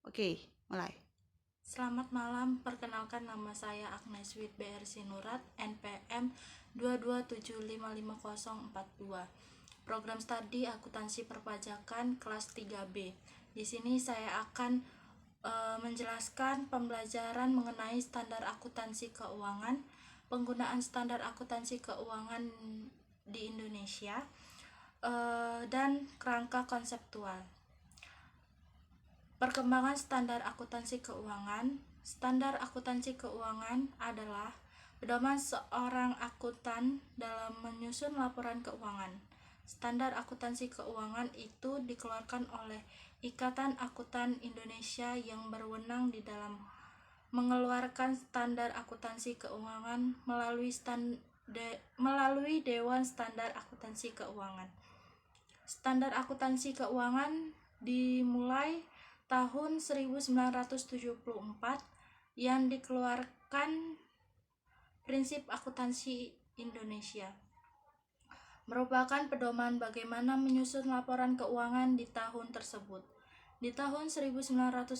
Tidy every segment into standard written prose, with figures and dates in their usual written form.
Oke, mulai. Selamat malam, perkenalkan nama saya Agnes Witbr Sinurat, NPM 227554042. Program studi akuntansi perpajakan kelas 3B. Di sini saya akan menjelaskan pembelajaran mengenai standar akuntansi keuangan, penggunaan standar akuntansi keuangan di Indonesia, dan kerangka konseptual. Perkembangan standar akuntansi keuangan. Standar akuntansi keuangan adalah pedoman seorang akuntan dalam menyusun laporan keuangan. Standar akuntansi keuangan itu dikeluarkan oleh Ikatan Akuntan Indonesia yang berwenang di dalam mengeluarkan standar akuntansi keuangan melalui Dewan Standar Akuntansi Keuangan. Standar akuntansi keuangan dimulai tahun 1974 yang dikeluarkan Prinsip Akuntansi Indonesia. Merupakan pedoman bagaimana menyusun laporan keuangan di tahun tersebut. Di tahun 1994,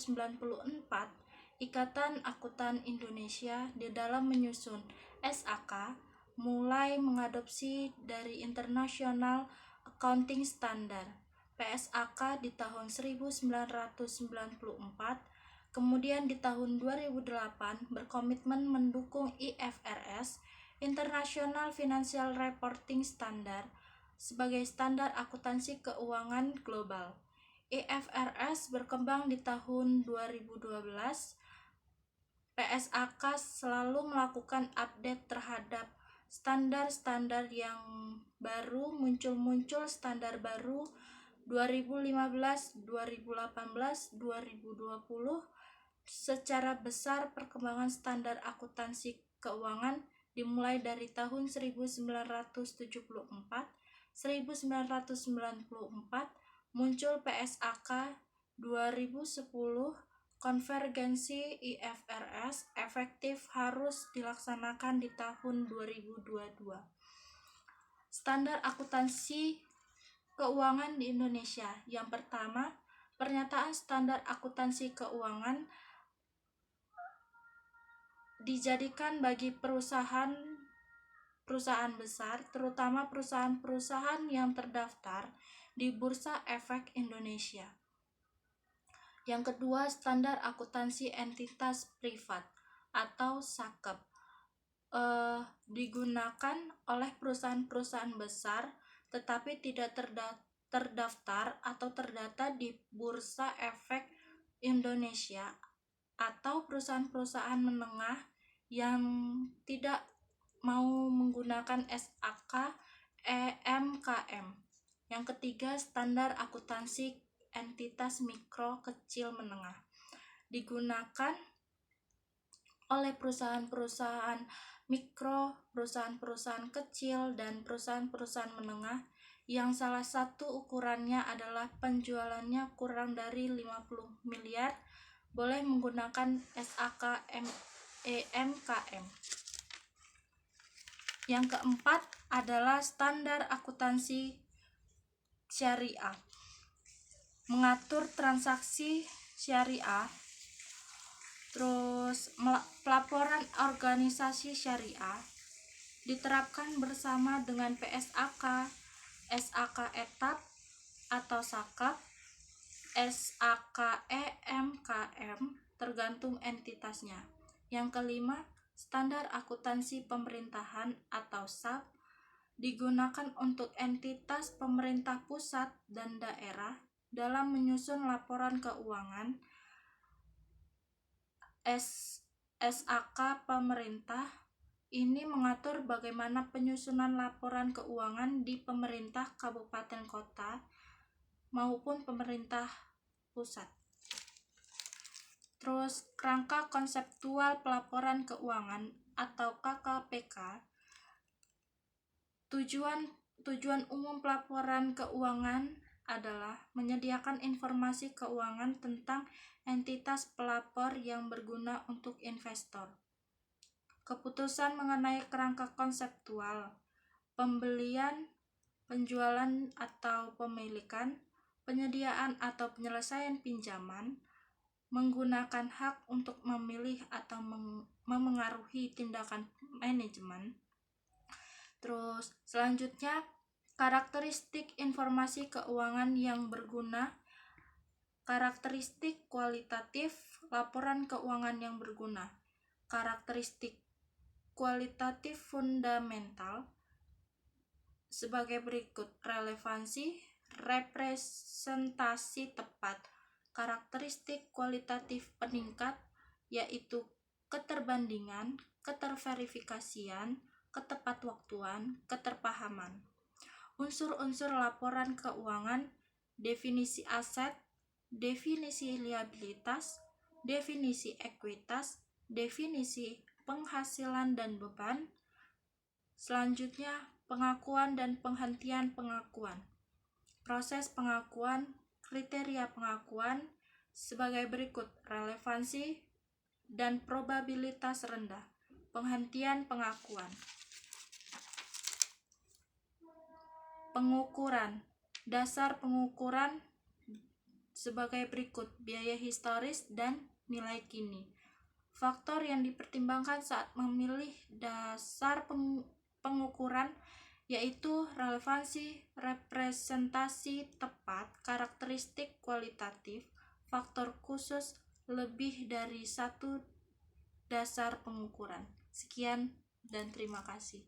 Ikatan Akuntan Indonesia di dalam menyusun SAK mulai mengadopsi dari International Accounting Standard PSAK di tahun 1994, kemudian di tahun 2008 berkomitmen mendukung IFRS International Financial Reporting Standard sebagai standar akuntansi keuangan global. IFRS berkembang di tahun 2012. PSAK selalu melakukan update terhadap standar-standar yang baru, muncul standar baru 2015, 2018, 2020. Secara besar perkembangan standar akuntansi keuangan dimulai dari tahun 1974. 1994 muncul PSAK. 2010 konvergensi IFRS efektif harus dilaksanakan di tahun 2022. Standar akuntansi keuangan di Indonesia. Yang pertama, pernyataan standar akuntansi keuangan dijadikan bagi perusahaan besar, terutama perusahaan-perusahaan yang terdaftar di Bursa Efek Indonesia. Yang kedua, standar akuntansi entitas privat atau SAKEP digunakan oleh perusahaan-perusahaan besar tetapi tidak terdaftar atau terdata di Bursa Efek Indonesia, atau perusahaan-perusahaan menengah yang tidak mau menggunakan SAK EMKM. Yang ketiga, standar akuntansi entitas mikro, kecil, menengah digunakan oleh perusahaan-perusahaan mikro, perusahaan-perusahaan kecil, dan perusahaan-perusahaan menengah yang salah satu ukurannya adalah penjualannya kurang dari 50 miliar boleh menggunakan SAK EMKM. Yang keempat adalah standar akuntansi syariah. Mengatur transaksi syariah. Terus pelaporan organisasi syariah diterapkan bersama dengan PSAK, SAK etap atau SAKAP, SAK EMKM tergantung entitasnya. Yang kelima, standar akuntansi pemerintahan atau SAP digunakan untuk entitas pemerintah pusat dan daerah dalam menyusun laporan keuangan. SAK pemerintah ini mengatur bagaimana penyusunan laporan keuangan di pemerintah kabupaten kota maupun pemerintah pusat. Terus kerangka konseptual pelaporan keuangan atau KKPK. Tujuan umum pelaporan keuangan adalah menyediakan informasi keuangan tentang entitas pelapor yang berguna untuk investor. Keputusan mengenai kerangka konseptual, pembelian, penjualan atau pemilikan, penyediaan atau penyelesaian pinjaman, menggunakan hak untuk memilih atau memengaruhi tindakan manajemen. Terus selanjutnya, karakteristik informasi keuangan yang berguna. Karakteristik kualitatif laporan keuangan yang berguna. Karakteristik kualitatif fundamental sebagai berikut: relevansi, representasi tepat. Karakteristik kualitatif peningkat yaitu keterbandingan, keterverifikasian, ketepatwaktuan, keterpahaman. Unsur-unsur laporan keuangan: definisi aset, definisi liabilitas, definisi ekuitas, definisi penghasilan dan beban. Selanjutnya, pengakuan dan penghentian pengakuan. Proses pengakuan, kriteria pengakuan sebagai berikut: relevansi dan probabilitas rendah. Penghentian pengakuan. Pengukuran. Dasar pengukuran sebagai berikut: biaya historis dan nilai kini. Faktor yang dipertimbangkan saat memilih dasar pengukuran yaitu relevansi, representasi tepat, karakteristik kualitatif, faktor khusus, lebih dari satu dasar pengukuran. Sekian dan terima kasih.